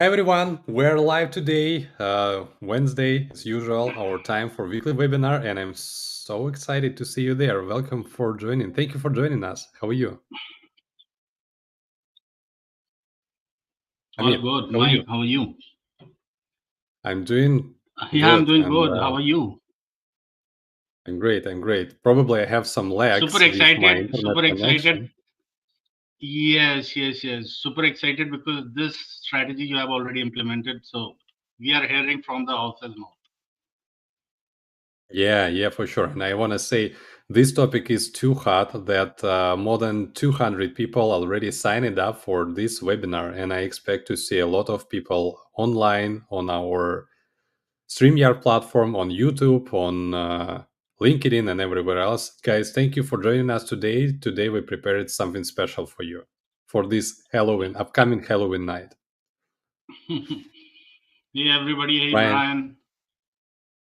Hi everyone, we're live today, Wednesday, as usual, our time for weekly webinar, and I'm so excited to see you there. Welcome for joining. Thank you for joining us. How are you? All Amir, good. how are you? Mike, how are you? I'm doing Yeah, I'm good, doing and good. How are you? I'm great. I'm great. Probably I have some Super lags with my excited. internet Super excited. connection. Yes. Super excited because this strategy you have already implemented. So we are hearing from the horse's mouth. Yeah, for sure. And I want to say this topic is too hot that more than 200 people already signed up for this webinar, and I expect to see a lot of people online on our StreamYard platform, on YouTube, on LinkedIn, and everywhere else. Guys, thank you for joining us today. Today we prepared something special for you for this Halloween, upcoming Halloween night. Hey, everybody. Hey, Brian, Brian.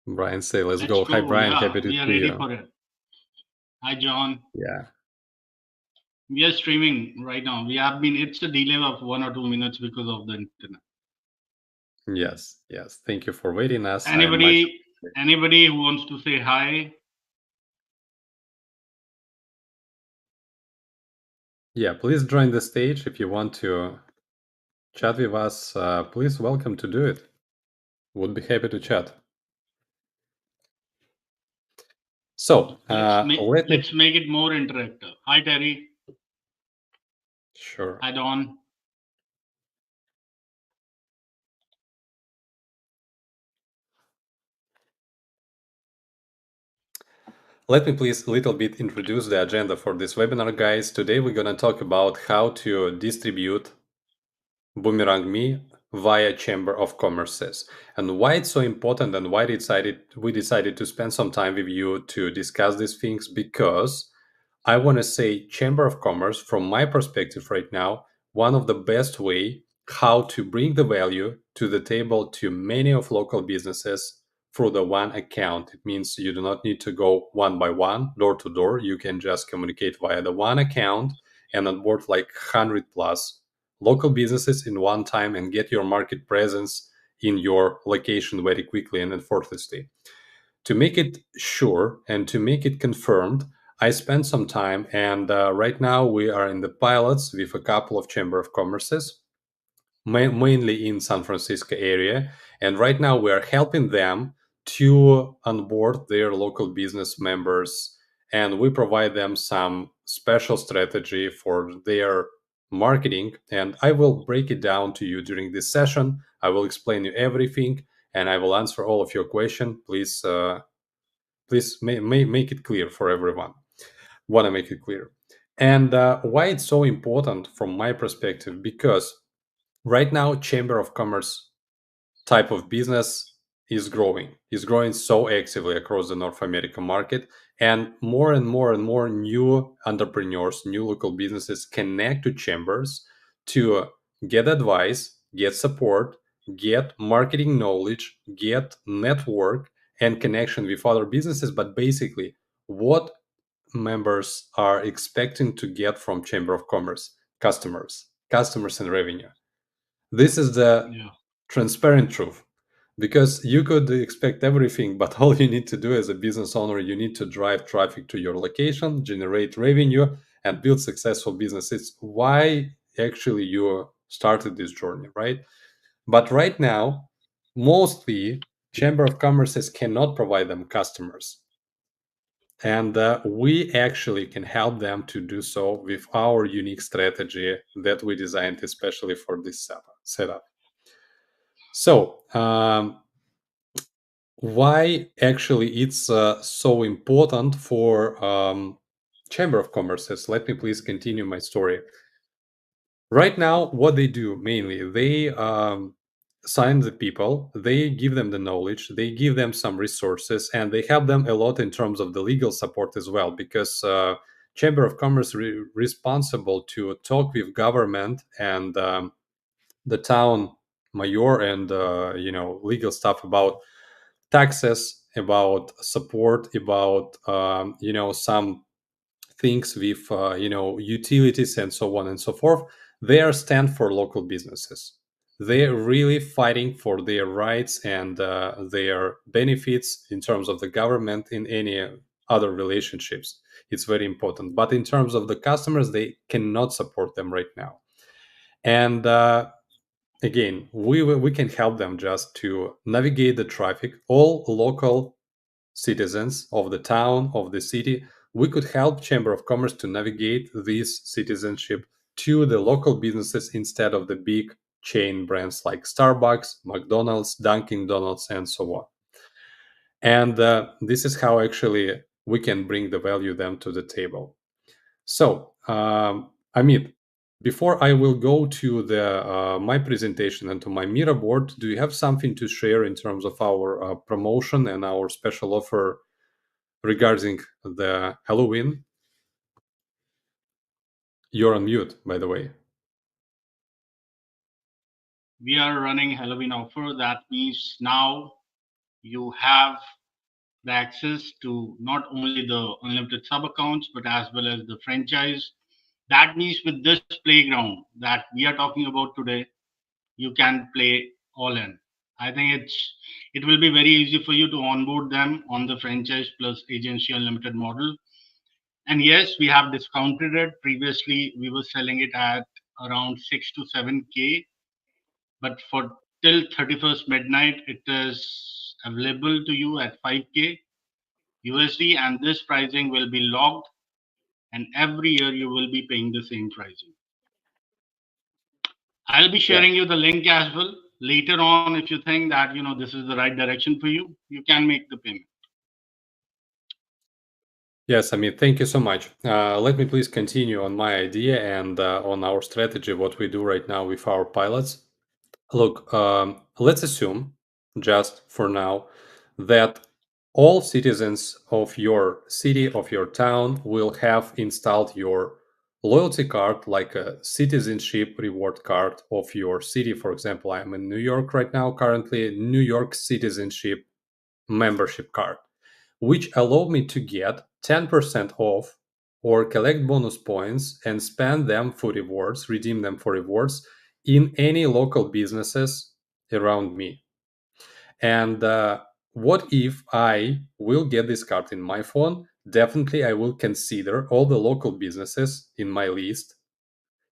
Brian, say, let's Let's go. Hi, go. Brian. Yeah, Happy to we are see ready you. for it. Hi, John. Yeah. We are streaming right now. It's a delay of 1 or 2 minutes because of the internet. Yes. Thank you for waiting us. I am much. Anybody, anybody who wants to say hi, Yeah, please join the stage if you want to chat with us. Please welcome to do it. Would be happy to chat. So let me. let's make it more interactive. Hi, Terry. Sure. Hi, Don. Let me please a little bit introduce the agenda for this webinar, guys. Today we're going to talk about how to distribute Boomerang Me via Chamber of Commerces and why it's so important and why we decided to spend some time with you to discuss these things, because I want to say Chamber of Commerce, from my perspective right now, one of the best way how to bring the value to the table to many of local businesses through the one account. It means you do not need to go one by one, door to door. You can just communicate via the one account and onboard like 100 plus local businesses in one time and get your market presence in your location very quickly and effortlessly. To make it sure and to make it confirmed, I spent some time, and right now we are in the pilots with a couple of chamber of commerces, mainly in San Francisco area. And right now we are helping them to onboard their local business members, and we provide them some special strategy for their marketing. And I will break it down to you during this session. I will explain you everything, and I will answer all of your questions. Please make it clear for everyone. Want to make it clear. And why it's so important from my perspective, because right now chamber of commerce type of business is growing so actively across the North American market, and more new entrepreneurs, new local businesses connect to chambers to get advice, get support, get marketing knowledge, get network and connection with other businesses. But basically, what members are expecting to get from chamber of commerce? Customers and revenue. This is the Yeah. transparent truth, because you could expect everything, but all you need to do as a business owner, you need to drive traffic to your location, generate revenue, and build successful businesses. Why actually you started this journey, right? But right now, mostly chamber of commerces cannot provide them customers, and we actually can help them to do so with our unique strategy that we designed especially for this setup. So, why actually it's so important for Chamber of Commerces? Let me please continue my story. Right now, what they do mainly, they sign the people, they give them the knowledge, they give them some resources, and they help them a lot in terms of the legal support as well, because Chamber of Commerce responsible to talk with government and the town mayor and legal stuff about taxes, about support, about some things with utilities and so on and so forth. They are stand for local businesses. they're really fighting for their rights and their benefits in terms of the government in any other relationships. It's very important. But in terms of the customers, they cannot support them right now. And again, we can help them just to navigate the traffic. All local citizens of the town, of the city, we could help Chamber of Commerce to navigate this citizenship to the local businesses instead of the big chain brands like Starbucks, McDonald's, Dunkin' Donuts, and so on. And this is how actually we can bring the value them to the table. So, Amit, before I will go to the my presentation and to my Mira board, do you have something to share in terms of our promotion and our special offer regarding the Halloween? You're on mute, by the way. We are running Halloween offer. That means now you have the access to not only the unlimited sub accounts but as well as the franchise. That means with this playground that we are talking about today, you can play all in. I think it will be very easy for you to onboard them on the franchise plus agency unlimited model. And yes, we have discounted it. Previously, we were selling it at around 6 to 7K, but for till 31st midnight, it is available to you at 5K USD, and this pricing will be locked, and every year you will be paying the same pricing. I'll be Yeah. sharing you the link as well later on. If you think that this is the right direction for you, you can make the payment. Yes, Amit, thank you so much. Let me please continue on my idea and on our strategy, what we do right now with our pilots. Look, let's assume, just for now, that all citizens of your city, of your town, will have installed your loyalty card, like a citizenship reward card of your city. For example, I'm in New York right now, currently, New York citizenship membership card, which allow me to get 10% off or collect bonus points and spend them for rewards, redeem them for rewards in any local businesses around me. And what if I will get this card in my phone? Definitely, I will consider all the local businesses in my list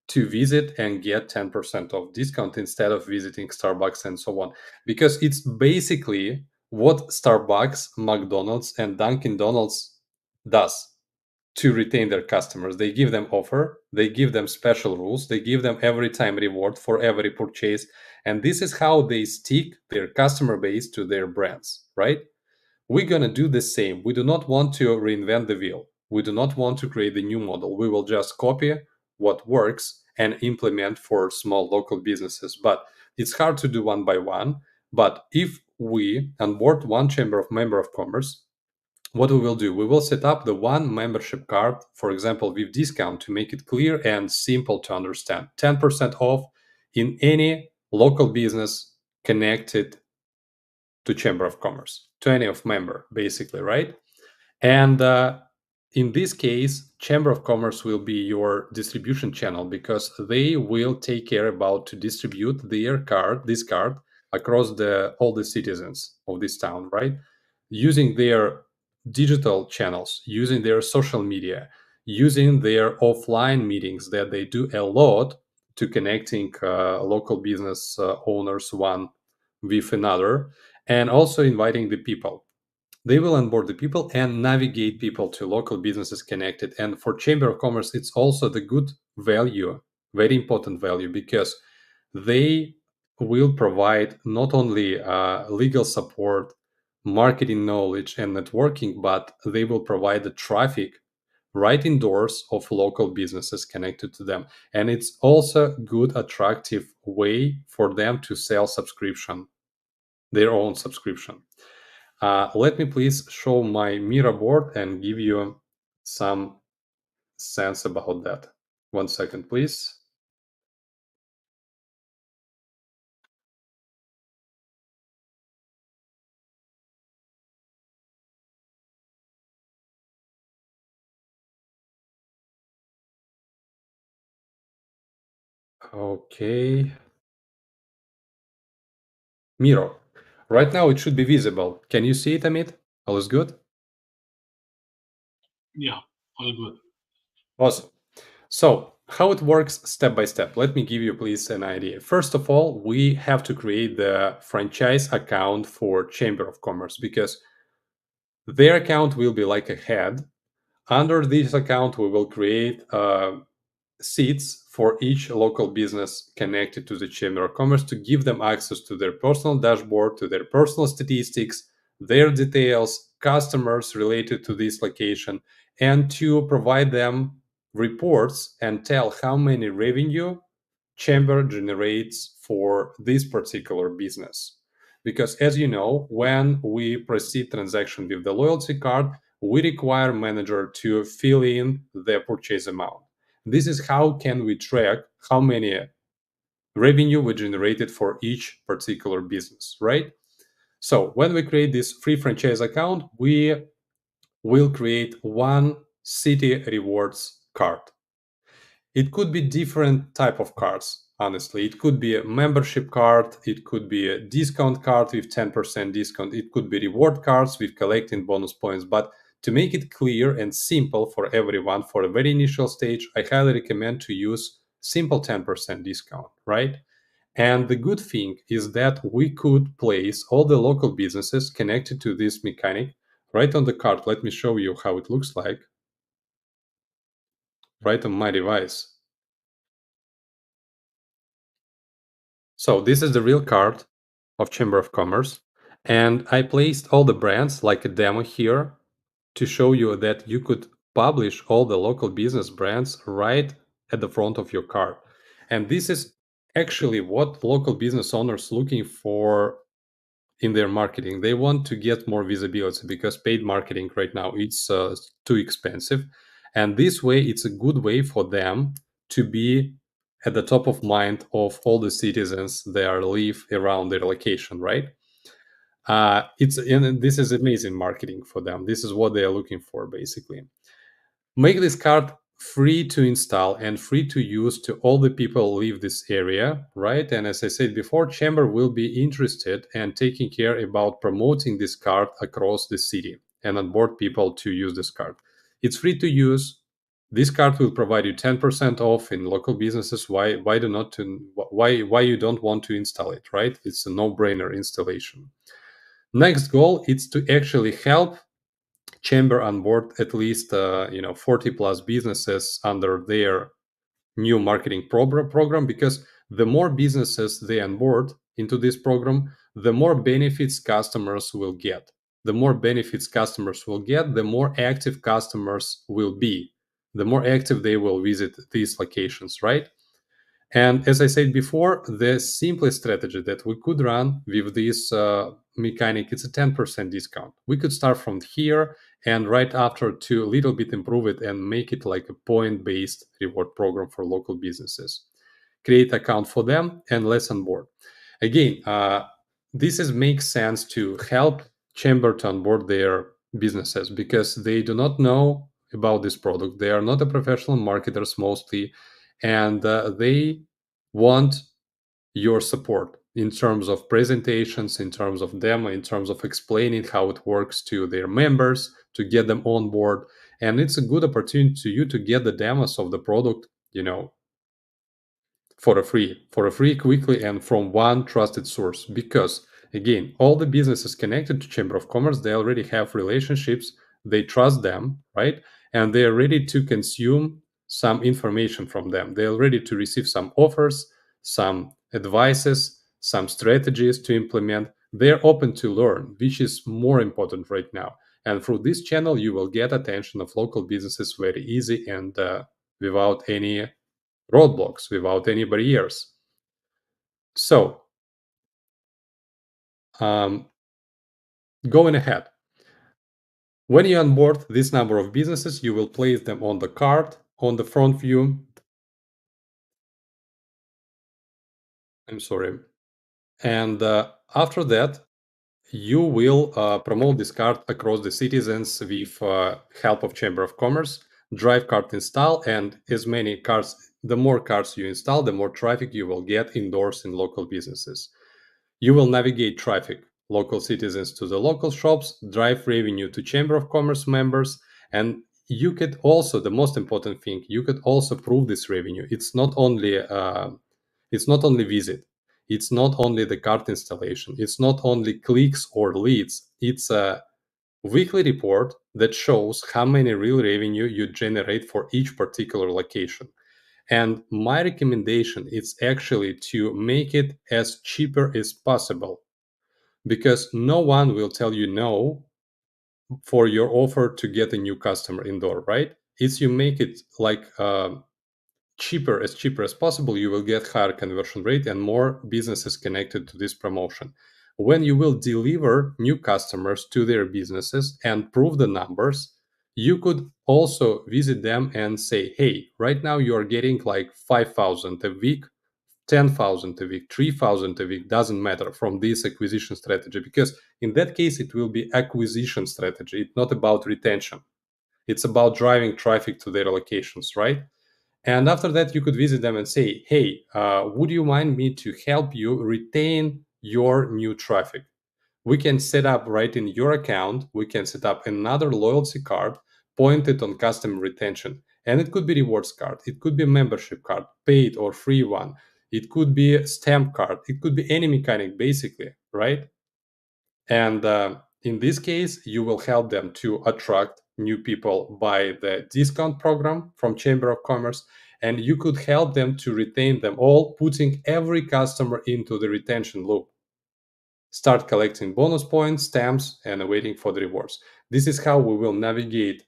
to visit and get 10% of discount instead of visiting Starbucks and so on. Because it's basically what Starbucks, McDonald's, and Dunkin' Donuts does to retain their customers. They give them offer, they give them special rules, they give them every time reward for every purchase. And this is how they stick their customer base to their brands, right? We're going to do the same. We do not want to reinvent the wheel. We do not want to create a new model. We will just copy what works and implement for small local businesses. But it's hard to do one by one. But if we onboard one chamber of member of commerce, what we will do, we will set up the one membership card, for example, with discount to make it clear and simple to understand. 10% off in any local business connected to Chamber of Commerce, to any of member, basically, right? And in this case, Chamber of Commerce will be your distribution channel because they will take care about to distribute their card, this card, across the all the citizens of this town, right? Using their digital channels, using their social media, using their offline meetings that they do a lot to connecting local business owners one with another, and also inviting the people. They will onboard the people and navigate people to local businesses connected. And for Chamber of Commerce, it's also the good value, very important value, because they will provide not only legal support, marketing knowledge, and networking, but they will provide the traffic right indoors of local businesses connected to them. And it's also good, attractive way for them to sell subscription, their own subscription. Let me please show my Mira board and give you some sense about that. 1 second, please. Okay. mirror. Right now it should be visible. Can you see it, Amit? All is good? Yeah, all good. Awesome. So, how it works step by step? Let me give you, please, an idea. First of all, we have to create the franchise account for Chamber of Commerce because their account will be like a head. Under this account, we will create seats for each local business connected to the Chamber of Commerce to give them access to their personal dashboard, to their personal statistics, their details, customers related to this location, and to provide them reports and tell how many revenue Chamber generates for this particular business. Because as you know, when we proceed transaction with the loyalty card, we require manager to fill in the purchase amount. This is how can we track how many revenue we generated for each particular business, right? So when we create this free franchise account, we will create one city rewards card. It could be different type of cards, honestly. It could be a membership card, it could be a discount card with 10% discount, it could be reward cards with collecting bonus points. But to make it clear and simple for everyone for a very initial stage, I highly recommend to use simple 10% discount, right? And the good thing is that we could place all the local businesses connected to this mechanic right on the card. Let me show you how it looks like right on my device. So this is the real card of Chamber of Commerce. And I placed all the brands like a demo here to show you that you could publish all the local business brands right at the front of your card. And this is actually what local business owners looking for in their marketing. They want to get more visibility because paid marketing right now it's too expensive, and this way it's a good way for them to be at the top of mind of all the citizens that are live around their location, right? It's and this is amazing marketing for them. This is what they are looking for basically. Make this card free to install and free to use to all the people who live this area, right? And as I said before, Chamber will be interested and taking care about promoting this card across the city and onboard people to use this card. It's free to use. This card will provide you 10% off in local businesses. Why do not to, why you don't want to install it, right? It's a no-brainer installation. Next goal is to actually help Chamber on board at least 40 plus businesses under their new marketing program, because the more businesses they onboard into this program, the more benefits customers will get. The more benefits customers will get, the more active customers will be, the more active they will visit these locations, right? And as I said before, the simplest strategy that we could run with this mechanic is a 10% discount. We could start from here and right after to little bit improve it and make it like a point-based reward program for local businesses. Create account for them and let's onboard. Again, this is makes sense to help Chamber to onboard their businesses because they do not know about this product. They are not a professional marketers mostly, and they want your support in terms of presentations, in terms of demo, in terms of explaining how it works to their members to get them on board. And it's a good opportunity to you to get the demos of the product, for a free quickly and from one trusted source, because again all the businesses connected to Chamber of Commerce, they already have relationships, they trust them, right? And they are ready to consume some information from them. They are ready to receive some offers, some advices, some strategies to implement. They're open to learn, which is more important right now. And through this channel you will get attention of local businesses very easy and without any roadblocks, without any barriers. So, um, going ahead, when you onboard this number of businesses, you will place them on the card on the front view. I'm sorry. And after that, you will promote this card across the citizens with help of Chamber of Commerce, drive card install, and as many cards, the more cards you install, the more traffic you will get indoors in local businesses. You will navigate traffic, local citizens to the local shops, drive revenue to Chamber of Commerce members, and you could also, the most important thing, you could also prove this revenue. It's not only visit, it's not only the cart installation, it's not only clicks or leads. It's a weekly report that shows how many real revenue you generate for each particular location. And my recommendation is actually to make it as cheaper as possible, because no one will tell you no for your offer to get a new customer indoor, right? It's you make it like cheaper as possible, you will get higher conversion rate and more businesses connected to this promotion. When you will deliver new customers to their businesses and prove the numbers, you could also visit them and say, hey, right now you are getting like 5,000 a week, 10,000 a week, 3,000 a week, doesn't matter, from this acquisition strategy. Because in that case, it will be acquisition strategy. It's not about retention. It's about driving traffic to their locations, right? And after that, you could visit them and say, hey, would you mind me to help you retain your new traffic? We can set up right in your account, we can set up another loyalty card pointed on customer retention. And it could be rewards card, it could be a membership card, paid or free one. It could be a stamp card, it could be any mechanic basically, right? And in this case, you will help them to attract new people by the discount program from Chamber of Commerce. And you could help them to retain them all, putting every customer into the retention loop. Start collecting bonus points, stamps, and waiting for the rewards. This is how we will navigate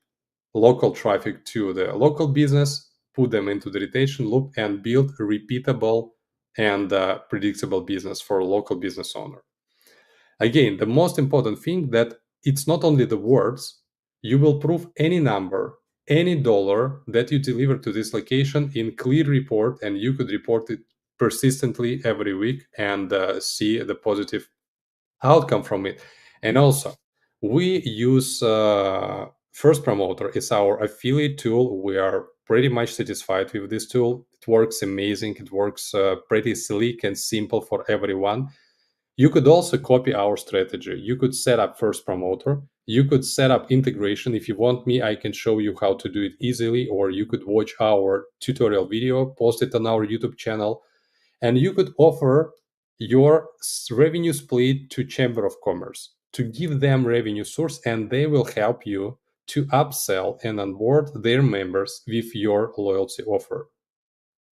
local traffic to the local business, put them into the retention loop, and build a repeatable and predictable business for a local business owner. Again, the most important thing that it's not only the words, you will prove any number, any dollar that you deliver to this location in clear report, and you could report it persistently every week and see the positive outcome from it. And also, we use First Promoter as our affiliate tool. We are pretty much satisfied with this tool. It works amazing. It works pretty sleek and simple for everyone. You could also copy our strategy. You could set up First Promoter. You could set up integration. If you want me, I can show you how to do it easily, or you could watch our tutorial video, post it on our YouTube channel, and you could offer your revenue split to Chamber of Commerce to give them revenue source, and they will help you to upsell and onboard their members with your loyalty offer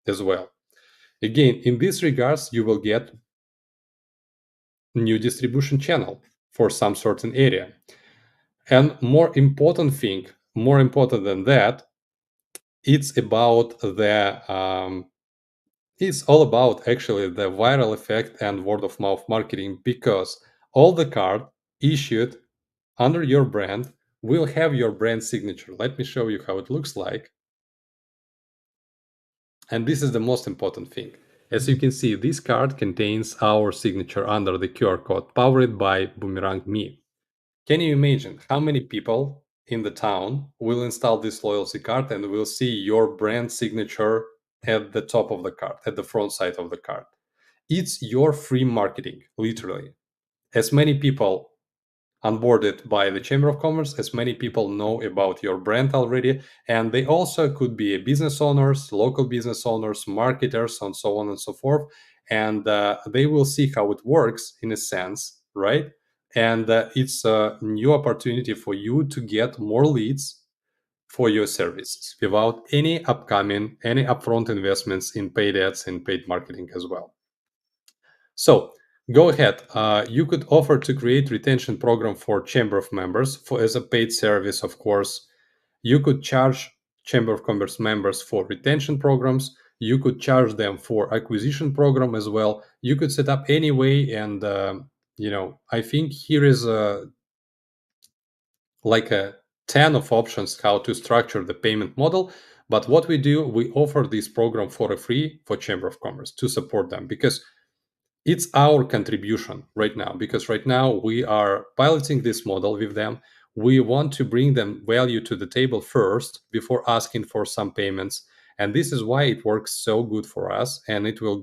as well. Again, in this regards, you will get new distribution channel for some certain area. And more important thing, more important than that, it's about it's all about actually the viral effect and word of mouth marketing, because all the card issued under your brand will have your brand signature. Let me show you how it looks like. And this is the most important thing. As you can see, this card contains our signature under the QR code, powered by Boomerang Me. Can you imagine how many people in the town will install this loyalty card and will see your brand signature at the top of the card, at the front side of the card? It's your free marketing, literally. As many people onboarded by the Chamber of Commerce, as many people know about your brand already, and they also could be business owners, local business owners, marketers, and so on and so forth. And they will see how it works in a sense, right? And it's a new opportunity for you to get more leads for your services without any upfront investments in paid ads and paid marketing as well. So go ahead. You could offer to create retention program for Chamber of Members for as a paid service, of course. You could charge Chamber of Commerce members for retention programs. You could charge them for acquisition program as well. You could set up any way, and I think here is like a 10 of options how to structure the payment model. But what we do, we offer this program for a free for Chamber of Commerce to support them, because it's our contribution right now, because right now we are piloting this model with them. We want to bring them value to the table first before asking for some payments, and this is why it works so good for us, and it will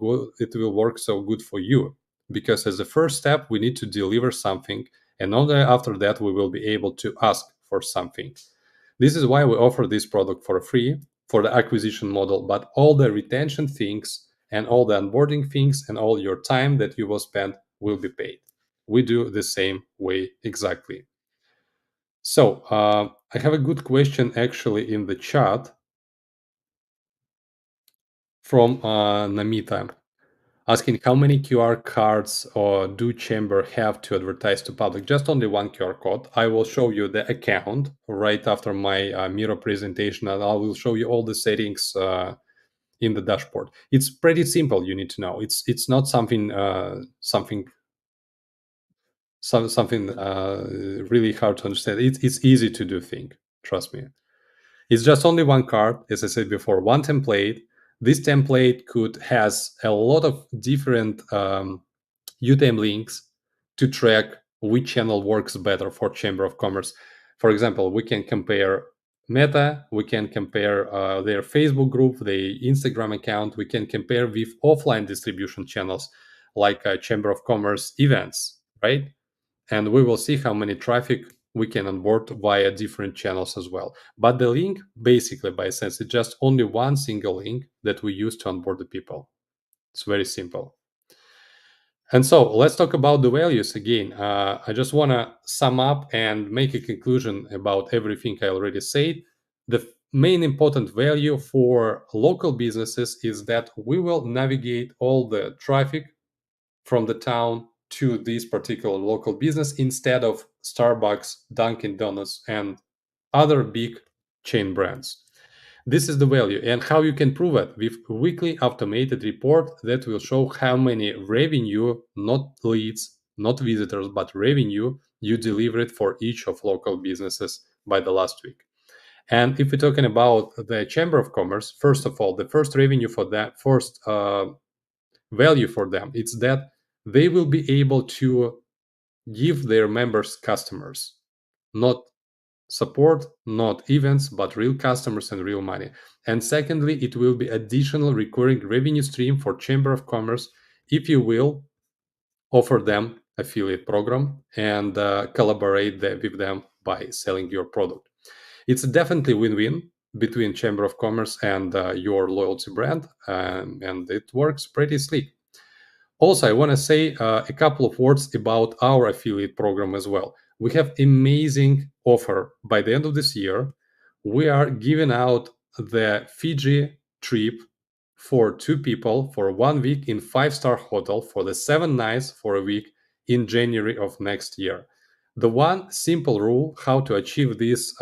work so good for you, because as the first step, we need to deliver something, and only after that, we will be able to ask for something. This is why we offer this product for free for the acquisition model, but all the retention things and all the onboarding things and all your time that you will spend will be paid. We do the same way exactly. So I have a good question actually in the chat from Namita, asking how many QR cards do Chamber have to advertise to public? Just only one QR code. I will show you the account right after my Miro presentation, and I will show you all the settings in the dashboard. It's pretty simple. You need to know. It's not something really hard to understand. It's easy to do thing. Trust me. It's just only one card, as I said before, one template. This template could has a lot of different UTM links to track which channel works better for Chamber of Commerce. For example, we can compare Meta, we can compare their Facebook group, their Instagram account, we can compare with offline distribution channels like Chamber of Commerce events, right? And we will see how many traffic we can onboard via different channels as well. But the link, basically, by sense, is just only one single link that we use to onboard the people. It's very simple. And so let's talk about the values again. I just want to sum up and make a conclusion about everything I already said. The main important value for local businesses is that we will navigate all the traffic from the town to this particular local business instead of Starbucks, Dunkin' Donuts, and other big chain brands. This is the value, and how you can prove it with weekly automated report that will show how many revenue, not leads, not visitors, but revenue you delivered for each of local businesses by the last week. And if we're talking about the Chamber of Commerce, first of all, the first revenue for that first value for them, it's that they will be able to give their members customers, not support, not events, but real customers and real money. And secondly, it will be additional recurring revenue stream for Chamber of Commerce if you will offer them affiliate program and collaborate with them by selling your product. It's definitely win-win between Chamber of Commerce and your loyalty brand, and it works pretty slick. Also, I want to say a couple of words about our affiliate program as well. We have amazing offer by the end of this year. We are giving out the Fiji trip for two people for 1 week in five-star hotel for the 7 nights for a week in January of next year. The one simple rule how to achieve this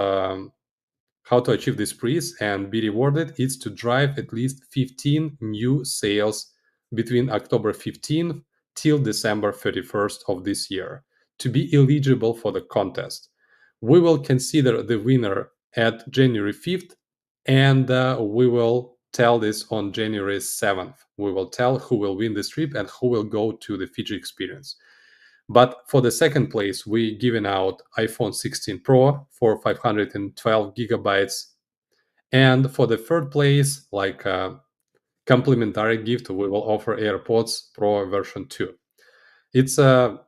prize and be rewarded is to drive at least 15 new sales between October 15th till December 31st of this year to be eligible for the contest. We will consider the winner at January 5th, and we will tell this on January 7th. We will tell who will win this trip and who will go to the Fiji experience. But for the second place, we giving out iPhone 16 Pro for 512 gigabytes. And for the third place, like a complimentary gift, we will offer AirPods Pro version 2. It's a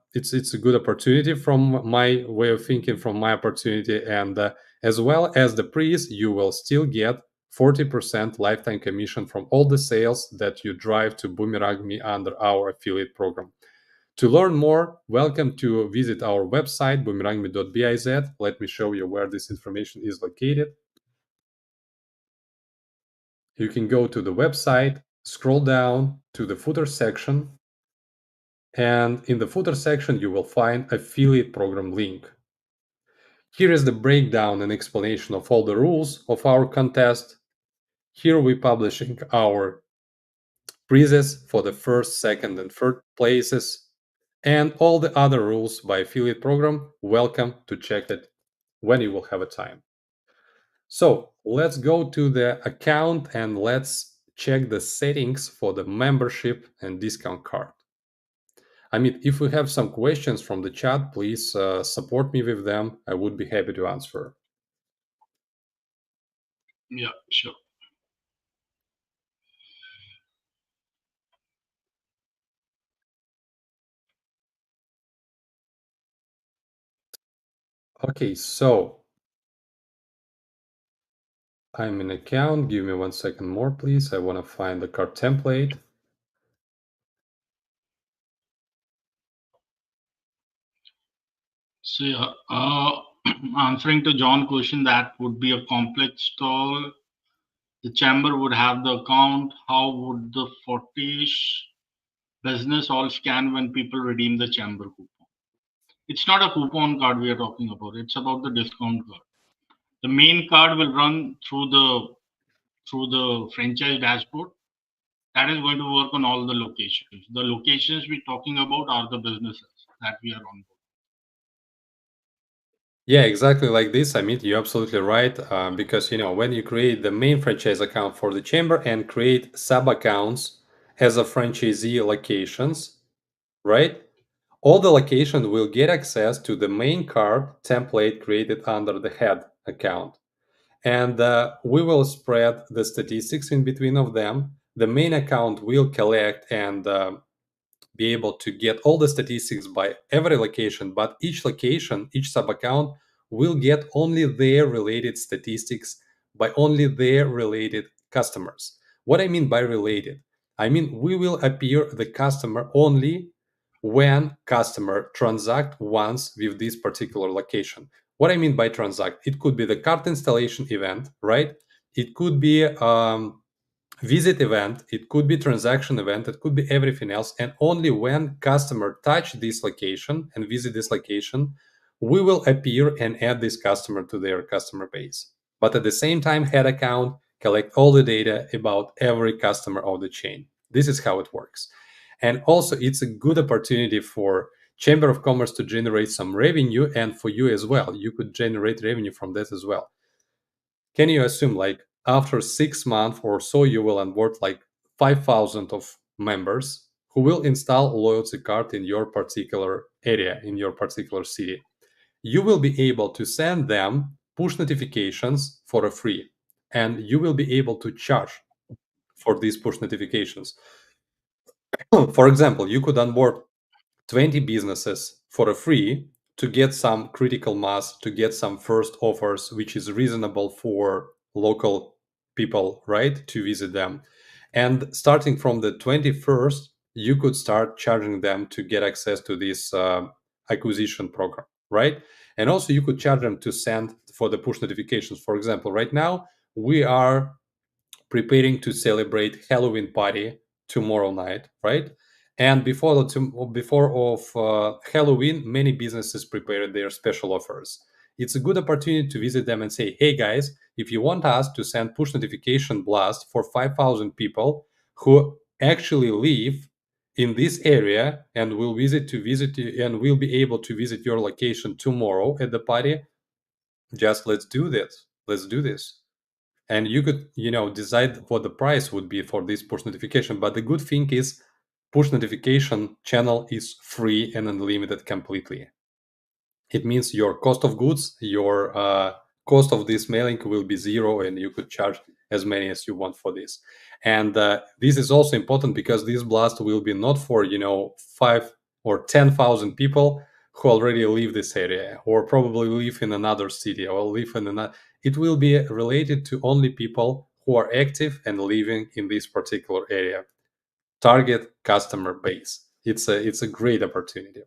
good opportunity from my way of thinking, from my opportunity, and as well as the prize, you will still get 40% lifetime commission from all the sales that you drive to Boomerang Me under our affiliate program. To learn more, welcome to visit our website, boomerangme.biz. Let me show you where this information is located. You can go to the website, scroll down to the footer section, and in the footer section, you will find affiliate program link. Here is the breakdown and explanation of all the rules of our contest. Here we're publishing our prizes for the first, second, and third places, and all the other rules by affiliate program. Welcome to check it when you will have a time. So let's go to the account and let's check the settings for the membership and discount card. I mean, if we have some questions from the chat, please support me with them. I would be happy to answer. Yeah, sure. Okay, so I'm in account. Give me 1 second more, please. I want to find the card template. So, answering to John's question, that would be a complex stall. The chamber would have the account. How would the 40-ish business all scan when people redeem the chamber coupon? It's not a coupon card we are talking about. It's about the discount card. The main card will run through the franchise dashboard. That is going to work on all the locations. The locations we're talking about are the businesses that we are on. Yeah, exactly like this. I mean, you're absolutely right. Because when you create the main franchise account for the chamber and create sub accounts as a franchisee locations, right? All the locations will get access to the main card template created under the head account. And we will spread the statistics in between of them. The main account will collect and be able to get all the statistics by every location, but each location, each sub account will get only their related statistics by only their related customers. What I mean by related, I mean we will appear the customer only when customer transact once with this particular location. What I mean by transact, it could be the cart installation event, right? It could be visit event, it could be transaction event, it could be everything else. And only when customer touch this location and visit this location, we will appear and add this customer to their customer base. But at the same time, head account collect all the data about every customer of the chain. This is how it works. And also it's a good opportunity for Chamber of Commerce to generate some revenue, and for you as well. You could generate revenue from that as well. Can you assume like after 6 months or so you will onboard like 5,000 of members who will install a loyalty card in your particular area, in your particular city? You will be able to send them push notifications for a free, and you will be able to charge for these push notifications. For example, you could onboard 20 businesses for a free to get some critical mass, to get some first offers, which is reasonable for local people, right, to visit them. And starting from the 21st, you could start charging them to get access to this acquisition program, right? And also, you could charge them to send for the push notifications. For example, right now, we are preparing to celebrate Halloween party tomorrow night, right? And before of Halloween, many businesses prepared their special offers. It's a good opportunity to visit them and say, "Hey guys, if you want us to send push notification blast for 5,000 people who actually live in this area and will visit you and will be able to visit your location tomorrow at the party, just let's do this. Let's do this." And you could decide what the price would be for this push notification. But the good thing is push notification channel is free and unlimited completely. It means your cost of goods, your cost of this mailing will be zero, and you could charge as many as you want for this. And this is also important because this blast will be not for 5 or 10,000 people who already live this area or probably live in another city or live in another. It will be related to only people who are active and living in this particular area. Target customer base. It's a great opportunity.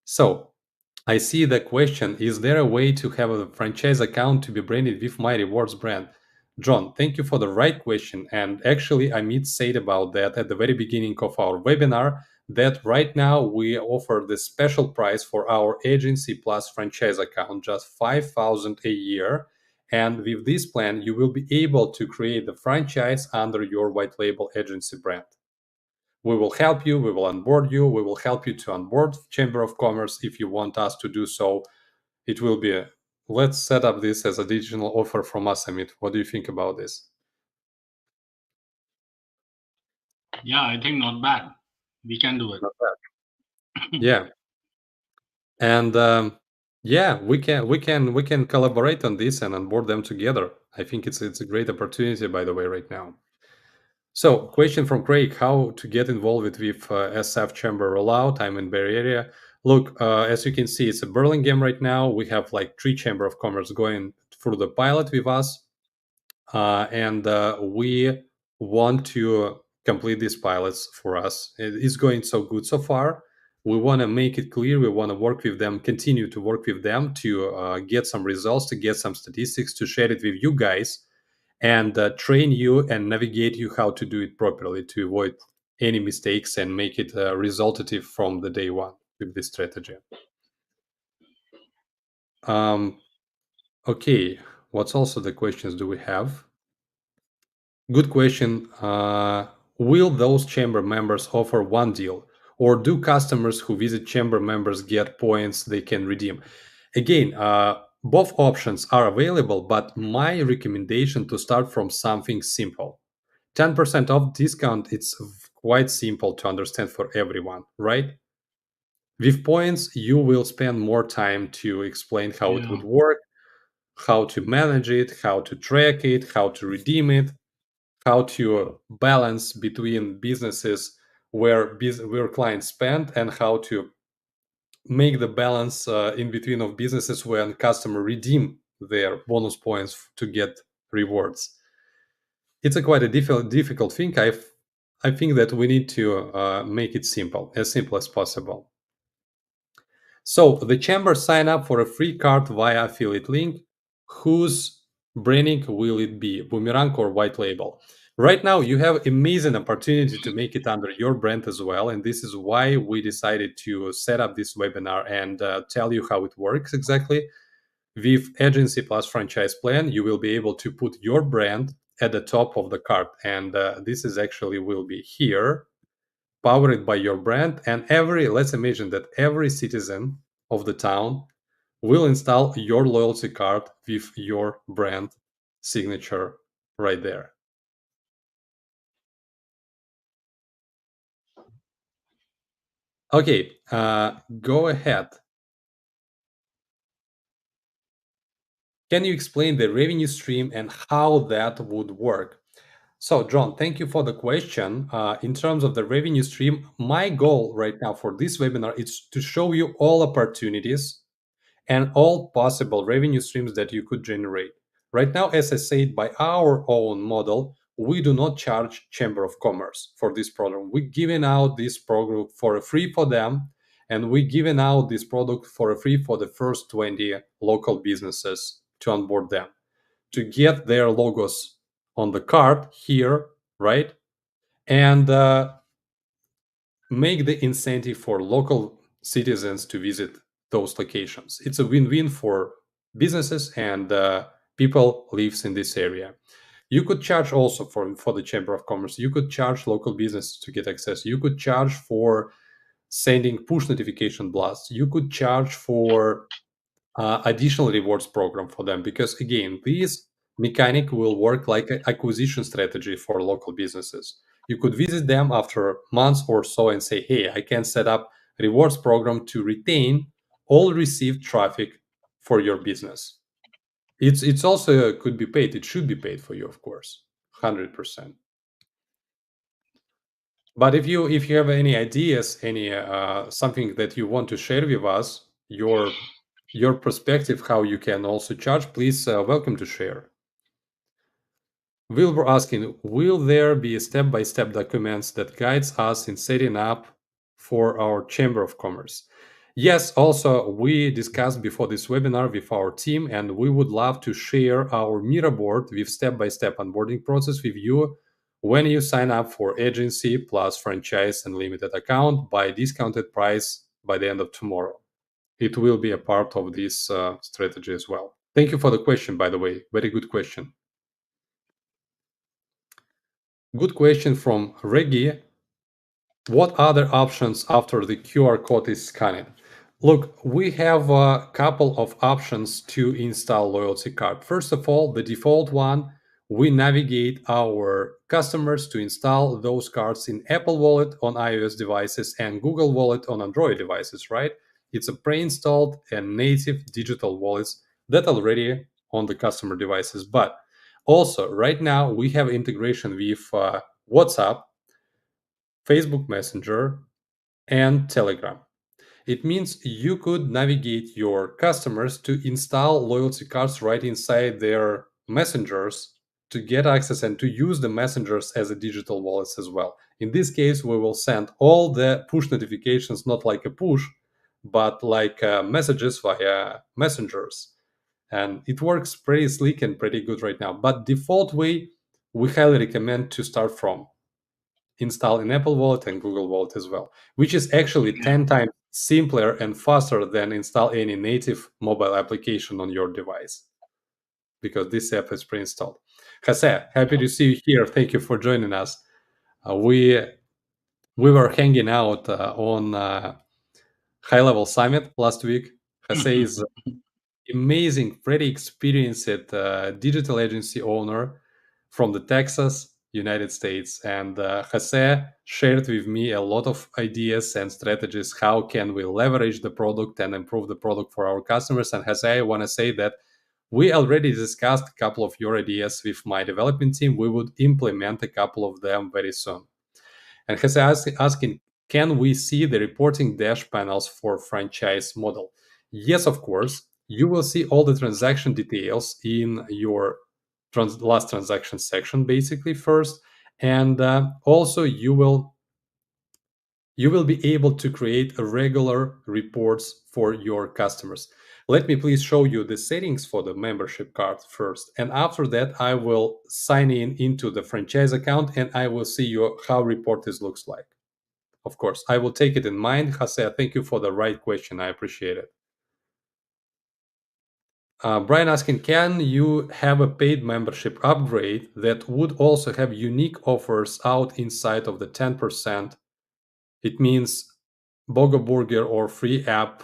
So I see the question, is there a way to have a franchise account to be branded with my rewards brand? John, thank you for the right question. And actually, Amit said about that at the very beginning of our webinar that right now we offer the special price for our agency plus franchise account, just 5,000 a year. And with this plan, you will be able to create the franchise under your white label agency brand. We will help you, we will onboard you, we will help you to onboard Chamber of Commerce if you want us to do so. It will be let's set up this as a digital offer from us, Amit. What do you think about this? Yeah, I think not bad. We can do it. Not bad. Yeah. And yeah, we can collaborate on this and onboard them together. I think it's a great opportunity, by the way, right now. So, question from Craig: how to get involved with SF Chamber rollout? I'm in Bay Area. Look, as you can see, it's a Burlingame right now. We have like three chamber of commerce going through the pilot with us, and we want to complete these pilots for us. It is going so good so far. We want to make it clear. We want to work with them, continue to work with them to get some results, to get some statistics, to share it with you guys, and train you and navigate you how to do it properly to avoid any mistakes and make it resultative from the day one with this strategy. Um, okay, what's also the questions do we have? Good question. Will those chamber members offer one deal, or do customers who visit chamber members get points they can redeem? Again, both options are available, but my recommendation to start from something simple. 10% off discount, it's quite simple to understand for everyone, right? With points, you will spend more time to explain how it Yeah, would work, how to manage it, how to track it, how to redeem it, how to balance between businesses where clients spend, and how to make the balance in between of businesses when customer redeem their bonus points to get rewards. It's a quite a difficult thing. I think that we need to make it simple as possible. So the chamber sign up for a free card via affiliate link. Whose branding will it be, Boomerang or White Label? Right now, you have amazing opportunity to make it under your brand as well, and this is why we decided to set up this webinar and tell you how it works exactly. With agency plus franchise plan, you will be able to put your brand at the top of the card, and this is actually will be here powered by your brand. And let's imagine that every citizen of the town will install your loyalty card with your brand signature right there. Okay, go ahead. Can you explain the revenue stream and how that would work? So, John, thank you for the question. In terms of the revenue stream, my goal right now for this webinar is to show you all opportunities and all possible revenue streams that you could generate. Right now, as I said, by our own model, we do not charge Chamber of Commerce for this program. We're giving out this program for free for them, and we're giving out this product for free for the first 20 local businesses to onboard them, to get their logos on the card here, right? And make the incentive for local citizens to visit those locations. It's a win-win for businesses and people lives in this area. You could charge also for the Chamber of Commerce. You could charge local businesses to get access. You could charge for sending push notification blasts. You could charge for additional rewards program for them, because again, this mechanic will work like an acquisition strategy for local businesses. You could visit them after months or so and say, hey, I can set up rewards program to retain all received traffic for your business. It's also could be paid. It should be paid for you, of course, 100%. But if you have any ideas, any something that you want to share with us, your perspective, how you can also charge, please welcome to share. Wilbur asking, will there be step-by-step documents that guides us in setting up for our Chamber of Commerce? Yes, also we discussed before this webinar with our team, and we would love to share our Mira board with step-by-step onboarding process with you when you sign up for agency plus franchise and limited account by discounted price by the end of tomorrow. It will be a part of this strategy as well. Thank you for the question, by the way. Very good question. Good question from Reggie. What other options after the QR code is scanned? Look, we have a couple of options to install loyalty card. First of all, the default one, we navigate our customers to install those cards in Apple Wallet on iOS devices and Google Wallet on Android devices, right? It's a pre-installed and native digital wallets that are already on the customer devices. But also, right now, we have integration with WhatsApp, Facebook Messenger, and Telegram. It means you could navigate your customers to install loyalty cards right inside their messengers to get access and to use the messengers as a digital wallets as well. In this case, we will send all the push notifications, not like a push, but like messages via messengers. And it works pretty sleek and pretty good right now. But default way, we highly recommend to start from install in Apple Wallet and Google Wallet as well, which is actually Yeah. 10 times simpler and faster than install any native mobile application on your device because this app is pre-installed. Jose, happy to see you here. Thank you for joining us. We were hanging out on High Level Summit last week. Jose is amazing, pretty experienced digital agency owner from the Texas, United States. And Jose shared with me a lot of ideas and strategies. How can we leverage the product and improve the product for our customers? And Jose, I want to say that we already discussed a couple of your ideas with my development team. We would implement a couple of them very soon. And has asking, can we see the reporting dash panels for franchise model? Yes, of course. You will see all the transaction details in your last transaction section, basically first, and also you will be able to create regular reports for your customers. Let me please show you the settings for the membership card first. And after that, I will sign in into the franchise account and I will see you how report this looks like. Of course, I will take it in mind. Jose, thank you for the right question. I appreciate it. Brian asking, can you have a paid membership upgrade that would also have unique offers out inside of the 10%? It means Bogo Burger or free app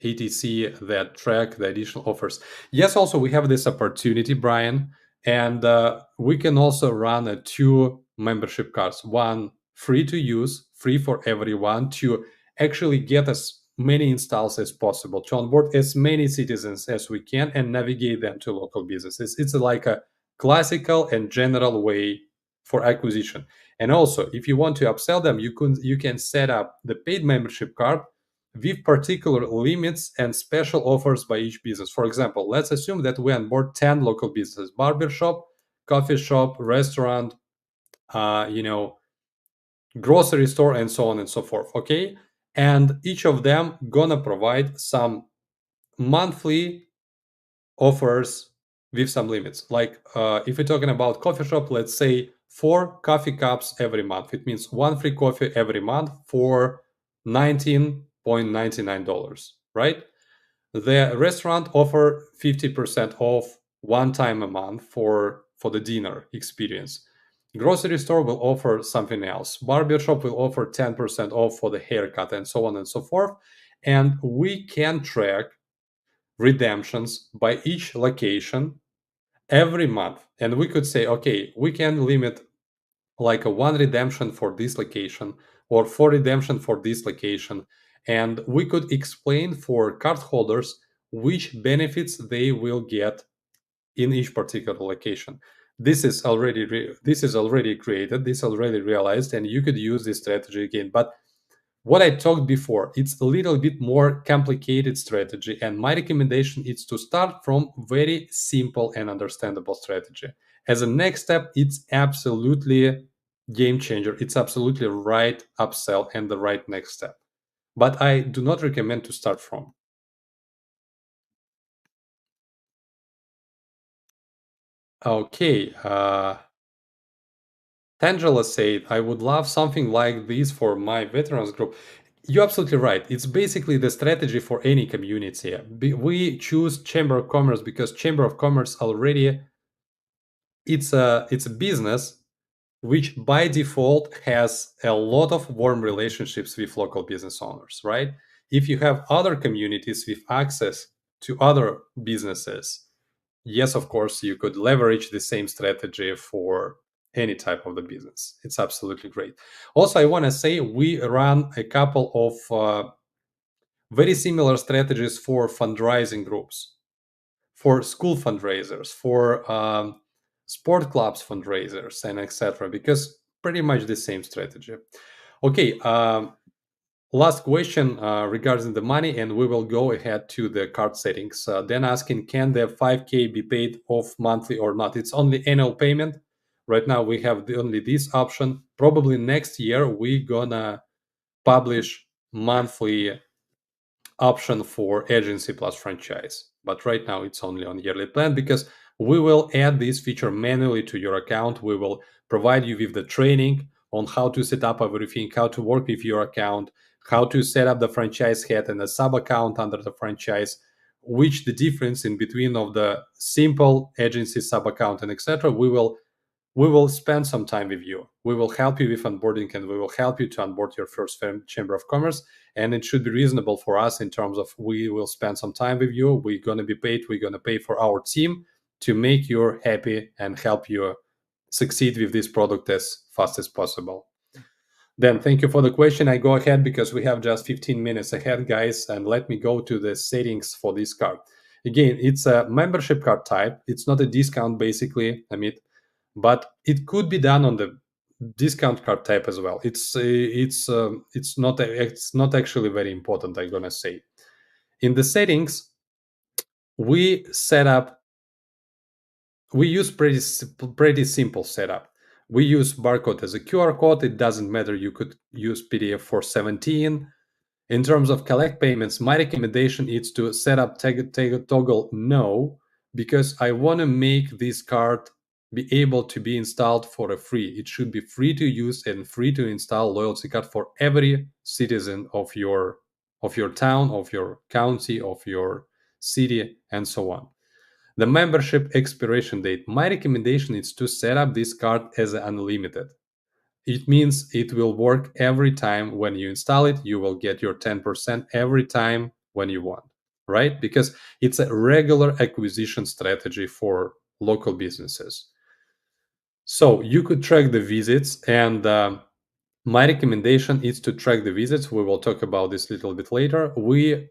etc that track the additional offers. Yes, also we have this opportunity, Brian, and we can also run two membership cards, one free to use, free for everyone, to actually get as many installs as possible, to onboard as many citizens as we can and navigate them to local businesses. It's like a classical and general way for acquisition. And also, if you want to upsell them, you can set up the paid membership card with particular limits and special offers by each business. For example, let's assume that we onboard 10 local businesses: barbershop, coffee shop, restaurant, uh, you know, grocery store, and so on and so forth. Okay, and each of them gonna provide some monthly offers with some limits. Like if we're talking about coffee shop, let's say 4 coffee cups every month. It means one free coffee every month for $19.99, right? The restaurant offer 50% off one time a month for the dinner experience. Grocery store will offer something else. Barbershop will offer 10% off for the haircut and so on and so forth. And we can track redemptions by each location every month. And we could say, okay, we can limit like a one redemption for this location or four redemption for this location. And we could explain for cardholders which benefits they will get in each particular location. This is already created, this is already realized, and you could use this strategy again. But what I talked before, it's a little bit more complicated strategy, and my recommendation is to start from very simple and understandable strategy. As a next step, it's absolutely game changer. It's absolutely right upsell and the right next step. But I do not recommend to start from. Okay, Tangela said, I would love something like this for my veterans group. You're absolutely right. It's basically the strategy for any community. We choose Chamber of Commerce because Chamber of Commerce already it's a business which by default has a lot of warm relationships with local business owners, right? If you have other communities with access to other businesses, yes, of course, you could leverage the same strategy for any type of the business. It's absolutely great. Also, I want to say we run a couple of very similar strategies for fundraising groups, for school fundraisers, for sport clubs fundraisers, and etc. Because pretty much the same strategy. Okay, Last question regarding the money, and we will go ahead to the card settings. Then asking, can the 5K be paid off monthly or not? It's only annual payment. Right now, we have only this option. Probably next year, we're gonna publish monthly option for agency plus franchise. But right now it's only on yearly plan because we will add this feature manually to your account. We will provide you with the training on how to set up everything, how to work with your account, how to set up the franchise head and a sub account under the franchise, which the difference in between of the simple agency sub account and etc. We will spend some time with you. We will help you with onboarding and we will help you to onboard your first chamber of commerce. And it should be reasonable for us in terms of we will spend some time with you. We're going to be paid. We're going to pay for our team to make you happy and help you succeed with this product as fast as possible. Then thank you for the question. I go ahead because we have just 15 minutes ahead, guys. And let me go to the settings for this card. Again, it's a membership card type. It's not a discount, basically. I mean, but it could be done on the discount card type as well. It's not actually very important, I'm gonna say. In the settings, we set up we use pretty simple setup. We use barcode as a QR code. It doesn't matter. You could use PDF for 17. In terms of collect payments, my recommendation is to set up toggle no, because I want to make this card be able to be installed for a free. It should be free to use and free to install loyalty card for every citizen of your town, of your county, of your city, and so on. The membership expiration date. My recommendation is to set up this card as unlimited. It means it will work every time when you install it. You will get your 10% every time when you want, right? Because it's a regular acquisition strategy for local businesses. So you could track the visits, and my recommendation is to track the visits. We will talk about this a little bit later. We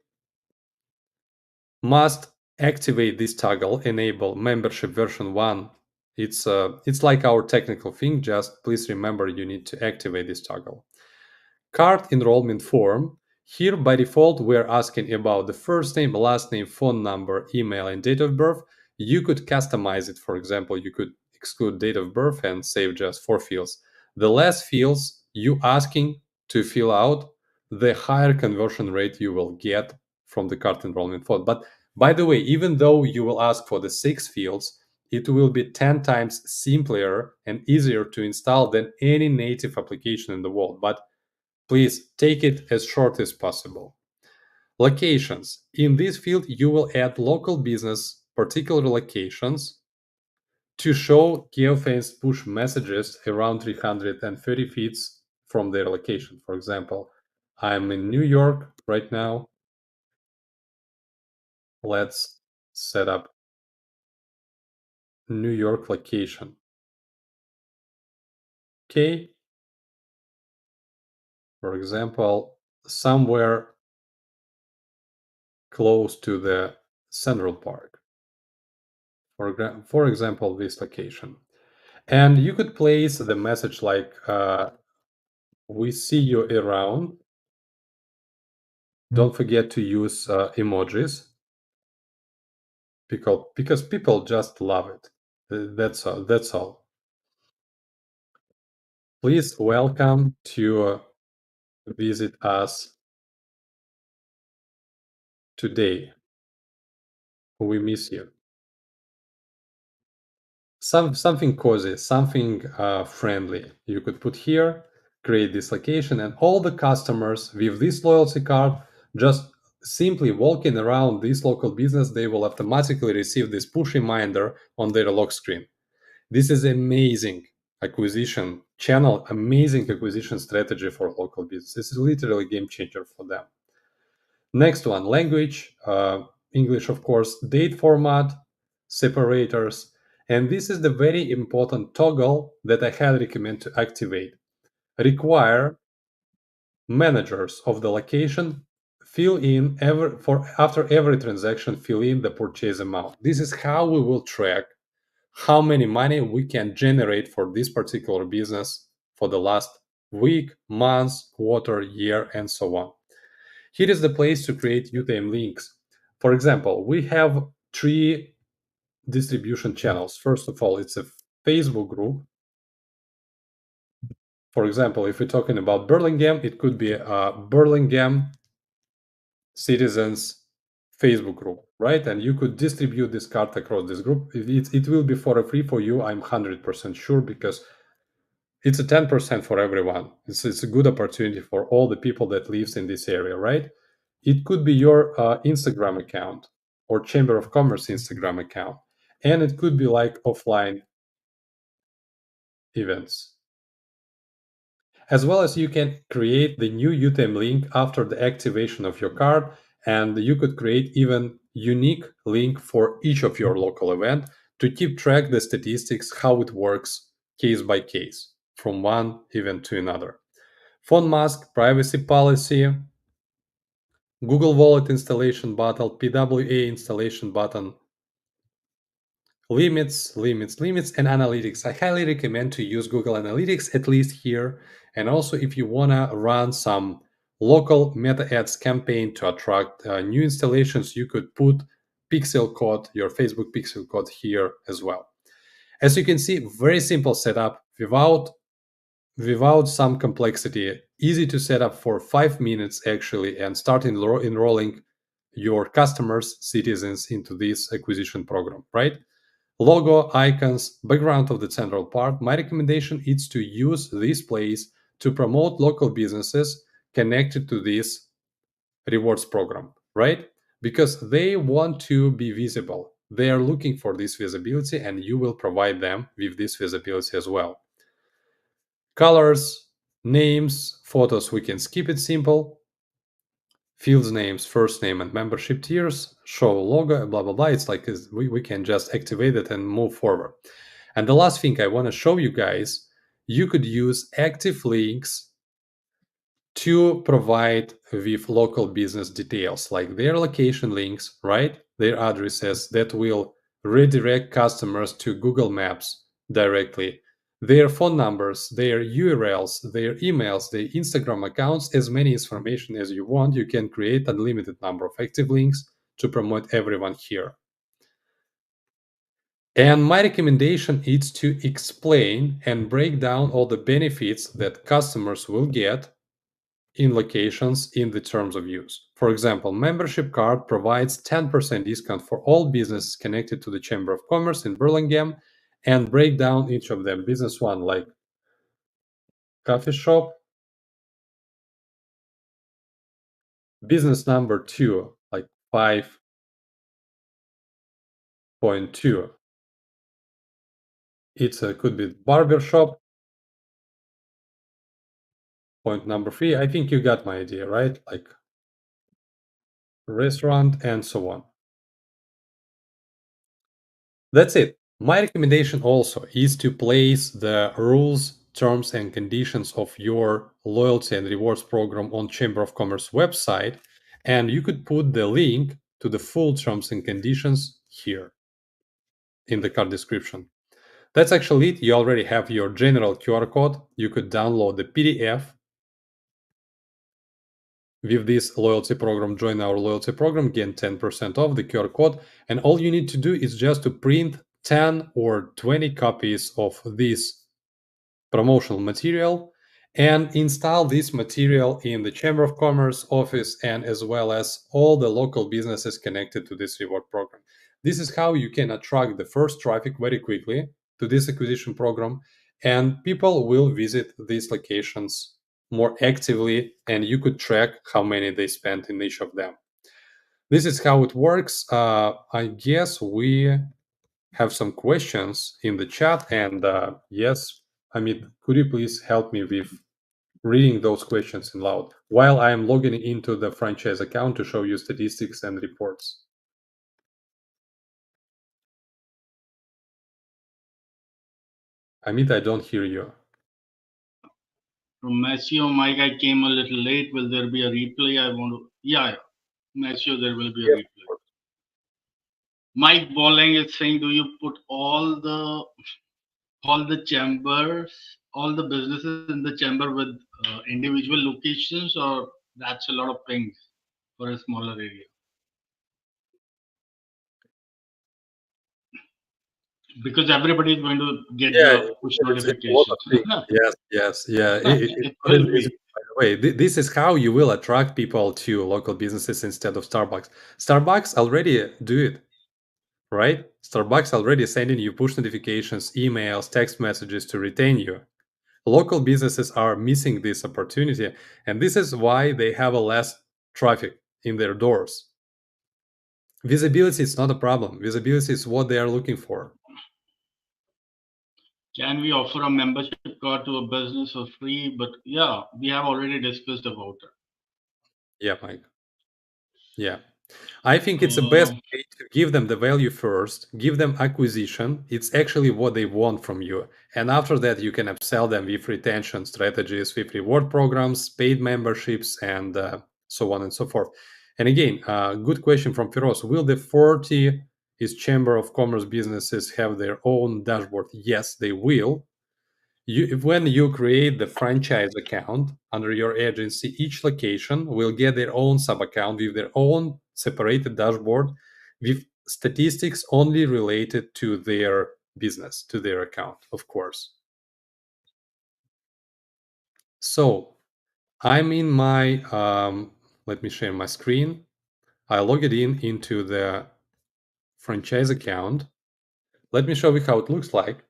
must activate this toggle, enable membership version 1. It's like our technical thing. Just please remember you need to activate this toggle. Card enrollment form. Here by default we're asking about the first name, last name, phone number, email, and date of birth. You could customize it. For example, you could exclude date of birth and save just 4 fields. The less fields you asking to fill out, the higher conversion rate you will get from the card enrollment form. But by the way, even though you will ask for the 6 fields, it will be 10 times simpler and easier to install than any native application in the world. But please take it as short as possible. Locations. In this field, you will add local business particular locations to show geofenced push messages around 330 feet from their location. For example, I'm in New York right now. Let's set up New York location. Okay. For example, somewhere close to the Central Park. For example, this location. And you could place the message like, we see you around. Don't forget to use emojis because people just love it. That's all. Please welcome to visit us today. We miss you. Something cozy, something friendly. You could put here, create this location, and all the customers with this loyalty card just simply walking around this local business, they will automatically receive this push reminder on their lock screen. This is amazing acquisition channel, amazing acquisition strategy for local business. This is literally a game changer for them. Next one, language, English, of course, date format, separators. And this is the very important toggle that I highly recommend to activate. Require managers of the location fill in after every transaction, fill in the purchase amount. This is how we will track how many money we can generate for this particular business for the last week, month, quarter, year, and so on. Here is the place to create UTM links. For example, we have three distribution channels. First of all, it's a Facebook group. For example, if we're talking about Burlingame, it could be a Burlingame citizens Facebook group, right? And you could distribute this card across this group. It will be for free for you, I'm 100% sure, because it's a 10% for everyone. It's a good opportunity for all the people that lives in this area, right? It could be your Instagram account or Chamber of Commerce Instagram account. And it could be like offline events. As well as you can create the new UTM link after the activation of your card, and you could create even unique link for each of your local event to keep track the statistics, how it works case by case from one event to another. Phone mask, privacy policy, Google Wallet installation button, PWA installation button, limits, and analytics. I highly recommend to use Google Analytics, at least here. And also, if you want to run some local meta ads campaign to attract new installations, you could put pixel code, your Facebook pixel code here as well. As you can see, very simple setup without some complexity, easy to set up for 5 minutes actually, and start enrolling your customers, citizens into this acquisition program, right? Logo, icons, background of the central part. My recommendation is to use this place to promote local businesses connected to this rewards program, right? Because they want to be visible. They are looking for this visibility, and you will provide them with this visibility as well. Colors, names, photos, we can skip it simple. Fields names, first name, and membership tiers, show logo, blah, blah, blah. It's like we can just activate it and move forward. And the last thing I want to show you guys, you could use active links to provide with local business details, like their location links, right? Their addresses that will redirect customers to Google Maps directly, their phone numbers, their URLs, their emails, their Instagram accounts, as many information as you want. You can create unlimited number of active links to promote everyone here. And my recommendation is to explain and break down all the benefits that customers will get in locations in the terms of use. For example, membership card provides 10% discount for all businesses connected to the Chamber of Commerce in Burlingame, and break down each of them. Business one, like coffee shop. Business number two, like 5.2. It's a could be barber shop. Point number three, I think you got my idea, right? Like restaurant and so on. That's it. My recommendation also is to place the rules, terms, and conditions of your loyalty and rewards program on Chamber of Commerce website, and you could put the link to the full terms and conditions here in the card description. That's actually it. You already have your general QR code. You could download the PDF with this loyalty program. Join our loyalty program, gain 10% off the QR code, and all you need to do is just to print 10 or 20 copies of this promotional material and install this material in the Chamber of Commerce office, and as well as all the local businesses connected to this reward program. This is how you can attract the first traffic very quickly to this acquisition program, and people will visit these locations more actively, and you could track how many they spent in each of them. This is how it works. I guess we have some questions in the chat, and yes, I mean, could you please help me with reading those questions in loud while I am logging into the franchise account to show you statistics and reports? Amit, I don't hear you. From Matthew, Mike, I came a little late. Will there be a replay? I want to. Yeah, Matthew, there will be a Yes. replay. Mike Bolling is saying, do you put all the chambers all the businesses in the chamber with individual locations, or that's a lot of things for a smaller area? Because everybody is going to get Yeah, the push it's a lot of notifications. things. Yes, yes, yeah. It's It not as will easy, be. by the way. This is how you will attract people to local businesses instead of Starbucks. Starbucks already do it, right? Starbucks already sending you push notifications, emails, text messages to retain you. Local businesses are missing this opportunity, and this is why they have a less traffic in their doors. Visibility is not a problem. Visibility is what they are looking for. Can we offer a membership card to a business for free? But yeah, we have already discussed about it. Yeah, Mike. Yeah. I think it's the best Uh, way to give them the value first, give them acquisition. It's actually what they want from you. And after that, you can upsell them with retention strategies, with reward programs, paid memberships, and so on and so forth. And again, good question from Firoz. Will the 40 is Chamber of Commerce businesses have their own dashboard? Yes, they will. When you create the franchise account under your agency, each location will get their own sub account with their own separated dashboard with statistics only related to their business, to their account, of course. So I'm in my, let me share my screen. I log it in into the franchise account. Let me show you how it looks like.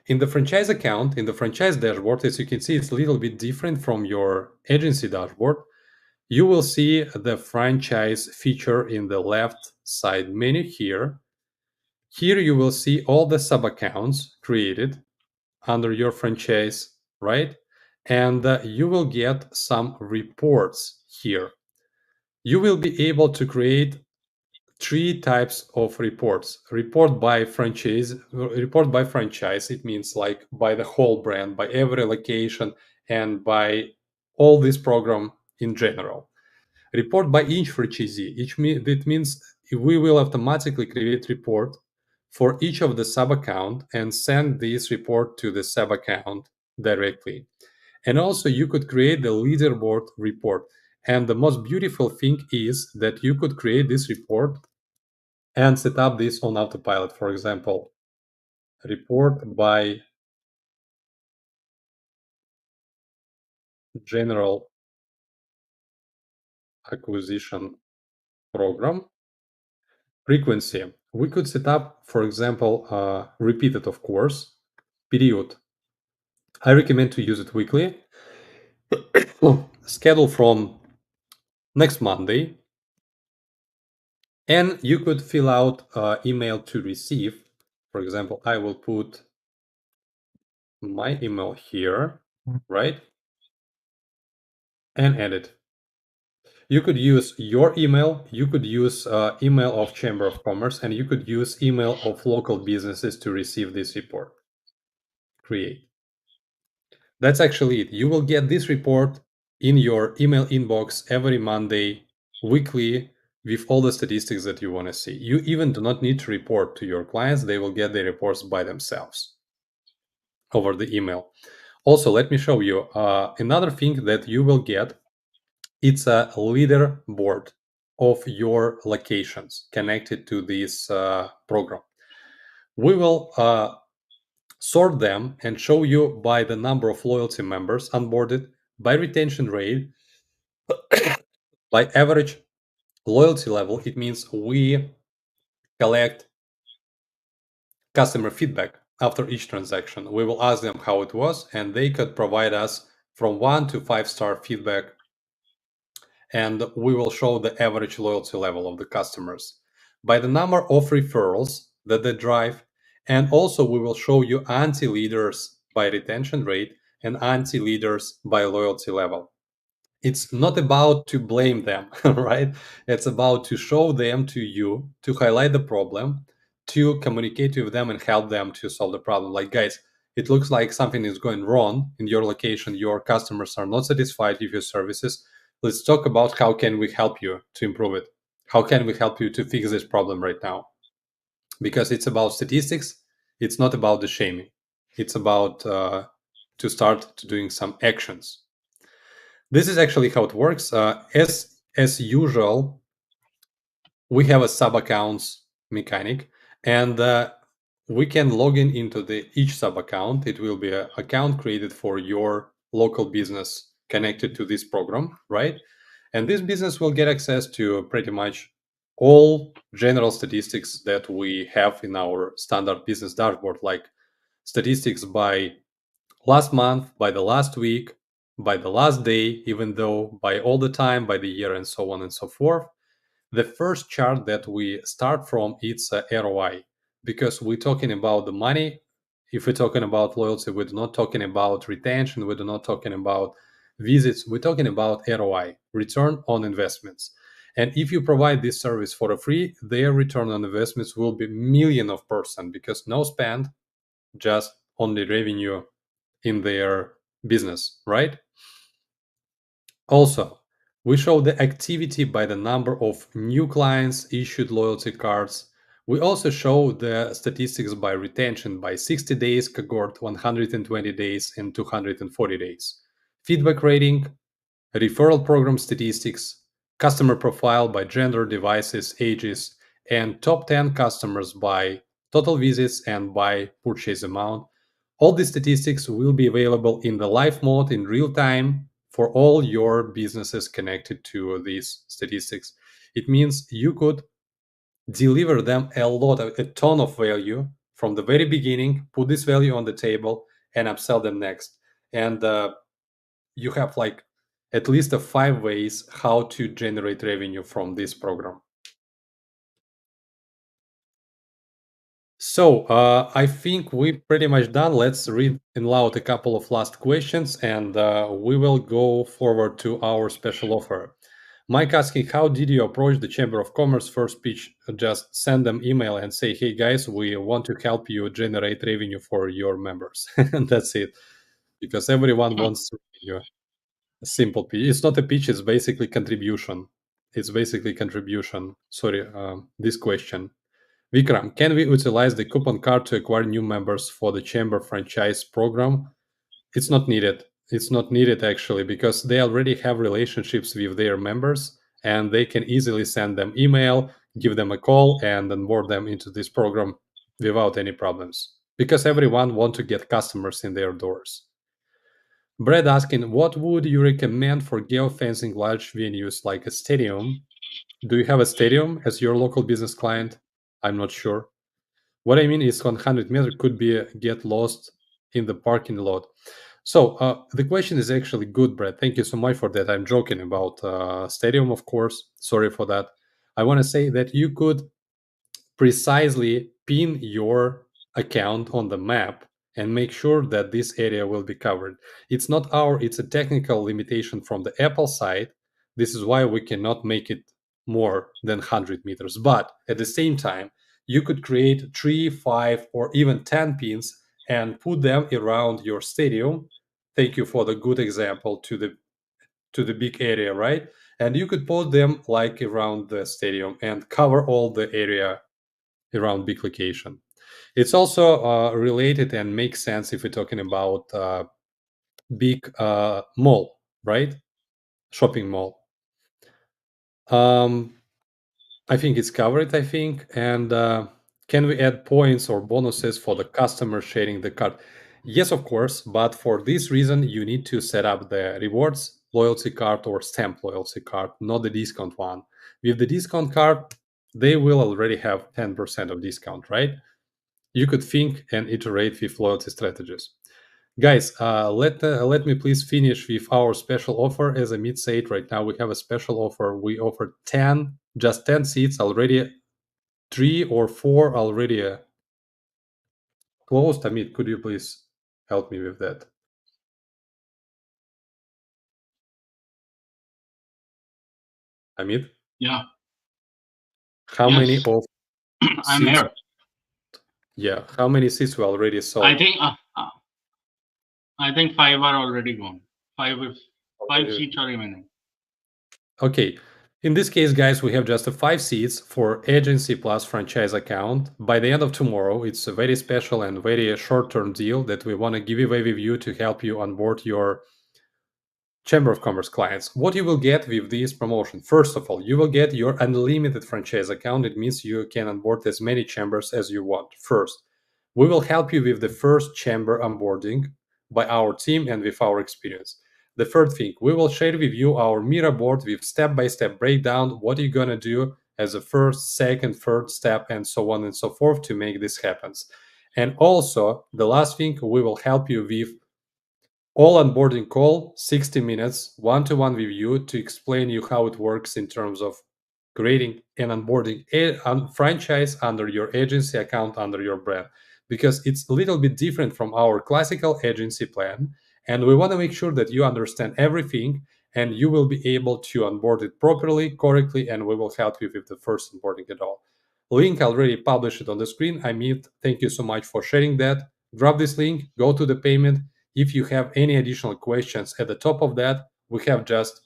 In the franchise account, in the franchise dashboard, as you can see, it's a little bit different from your agency dashboard. You will see the franchise feature in the left side menu here. Here you will see all the sub accounts created under your franchise, right? And you will get some reports here. You will be able to create three types of reports. Report by franchise. It means like by the whole brand, by every location, and by all this program in general. Report by each franchisee. That means we will automatically create report for each of the sub account and send this report to the sub account directly. And also you could create the leaderboard report. And the most beautiful thing is that you could create this report and set up this on autopilot. For example, report by general acquisition program frequency. We could set up, for example, repeated, of course, period. I recommend to use it weekly. Schedule from next Monday, and you could fill out email to receive. For example, I will put my email here, right? And edit. You could use your email, you could use email of Chamber of Commerce, and you could use email of local businesses to receive this report. Create. That's actually it. You will get this report in your email inbox every Monday, weekly, with all the statistics that you want to see. You even do not need to report to your clients, they will get the reports by themselves over the email. Also, let me show you another thing that you will get. It's a leaderboard of your locations connected to this program. We will sort them and show you by the number of loyalty members onboarded, by retention rate, by average loyalty level. It means we collect customer feedback after each transaction. We will ask them how it was, and they could provide us from 1 to 5 star feedback, and we will show the average loyalty level of the customers by the number of referrals that they drive. And also we will show you anti-leaders by retention rate and anti-leaders by loyalty level. It's not about to blame them, right? It's about to show them to you, to highlight the problem, to communicate with them and help them to solve the problem. Like, guys, it looks like something is going wrong in your location. Your customers are not satisfied with your services. Let's talk about how can we help you to improve it. How can we help you to fix this problem right now? Because it's about statistics. It's not about the shaming. It's about to start to doing some actions. This is actually how it works. As usual, we have a sub accounts mechanic, and we can log in into the each sub account. It will be an account created for your local business connected to this program, right? And this business will get access to pretty much all general statistics that we have in our standard business dashboard, like statistics by last month, by the last week, by the last day, even though by all the time, by the year, and so on and so forth. The first chart that we start from, it's ROI, because we're talking about the money. If we're talking about loyalty, we're not talking about retention, we're not talking about visits, we're talking about ROI, return on investments. And if you provide this service for a free, their return on investments will be million of percent, because no spend, just only revenue in their business, right? Also, we show the activity by the number of new clients issued loyalty cards. We also show the statistics by retention by 60 days cohort, 120 days, and 240 days. Feedback rating, referral program statistics, customer profile by gender, devices, ages, and top 10 customers by total visits and by purchase amount. All these statistics will be available in the live mode in real time for all your businesses connected to these statistics. It means you could deliver them a ton of value from the very beginning, put this value on the table, and upsell them next. And you have like at least 5 ways how to generate revenue from this program. So I think we're pretty much done. Let's read aloud a couple of last questions, and we will go forward to our special offer. Mike asking, how did you approach the Chamber of Commerce first pitch? Just send them email and say, hey guys, we want to help you generate revenue for your members. And that's it. Because everyone wants revenue. A simple pitch. It's not a pitch, it's basically contribution. It's basically contribution. Sorry, this question. Vikram, can we utilize the coupon card to acquire new members for the Chamber franchise program? It's not needed. It's not needed actually, because they already have relationships with their members and they can easily send them email, give them a call, and onboard them into this program without any problems. Because everyone wants to get customers in their doors. Brad asking, what would you recommend for geofencing large venues like a stadium? Do you have a stadium as your local business client? I'm not sure. What I mean is 100 meters could be get lost in the parking lot. So the question is actually good, Brad. Thank you so much for that. I'm joking about stadium, of course. Sorry for that. I want to say that you could precisely pin your account on the map and make sure that this area will be covered. It's a technical limitation from the Apple side. This is why we cannot make it more than 100 meters. But at the same time, you could create 3, 5, or even 10 pins and put them around your stadium. Thank you for the good example to the big area, right? And you could put them like around the stadium and cover all the area around big location. It's also related and makes sense if we're talking about big mall, right? Shopping mall. Um, I think it's covered. I think, and can we add points or bonuses for the customer sharing the card? Yes, of course. But for this reason, you need to set up the rewards loyalty card or stamp loyalty card, not the discount one. With the discount card, they will already have 10% of discount, right? You could think and iterate with loyalty strategies. Guys, let me please finish with our special offer. As Amit said, right now we have a special offer. We offer 10, just 10 seats already, 3 or 4 already closed. Amit, could you please help me with that? Amit, Yeah. how many Yes. of I'm seats? here. Yeah, how many seats were already I sold? think I think five are already gone. Five Already. seats are remaining. Okay, In this case, guys, we have just 5 seats for agency plus franchise account. By the end of tomorrow, it's a very special and very short-term deal that we want to give away with you to help you onboard your Chamber of Commerce clients. What you will get with this promotion? First of all, you will get your unlimited franchise account. It means you can onboard as many chambers as you want. First, we will help you with the first chamber onboarding by our team and with our experience. The third thing, we will share with you our Mira board with step-by-step breakdown, what you're gonna do as a first, second, third step, and so on and so forth to make this happen. And also, the last thing, we will help you with all onboarding call, 60 minutes, one-to-one with you to explain you how it works in terms of creating and onboarding a franchise under your agency account under your brand, because it's a little bit different from our classical agency plan, and we want to make sure that you understand everything and you will be able to onboard it properly, correctly, and we will help you with the first onboarding at all. Link already published it on the screen. Amit, thank you so much for sharing that. Grab this link, go to the payment. If you have any additional questions at the top of that, we have just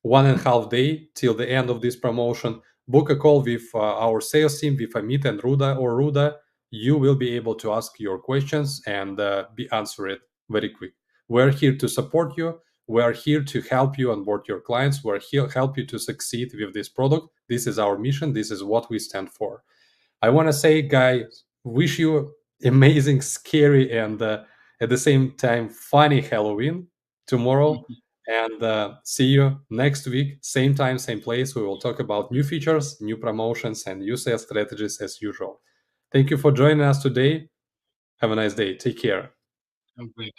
1.5 day till the end of this promotion. Book a call with our sales team, with Amit and Ruda or Ruda. You will be able to ask your questions and be answered very quick. We're here to support you. We are here to help you onboard your clients. We're here to help you to succeed with this product. This is our mission. This is what we stand for. I want to say, guys, wish you amazing, scary, and at the same time funny Halloween tomorrow. And see you next week, same time, same place. We will talk about new features, new promotions, and new sales strategies as usual. Thank you for joining us today. Have a nice day. Take care. Great.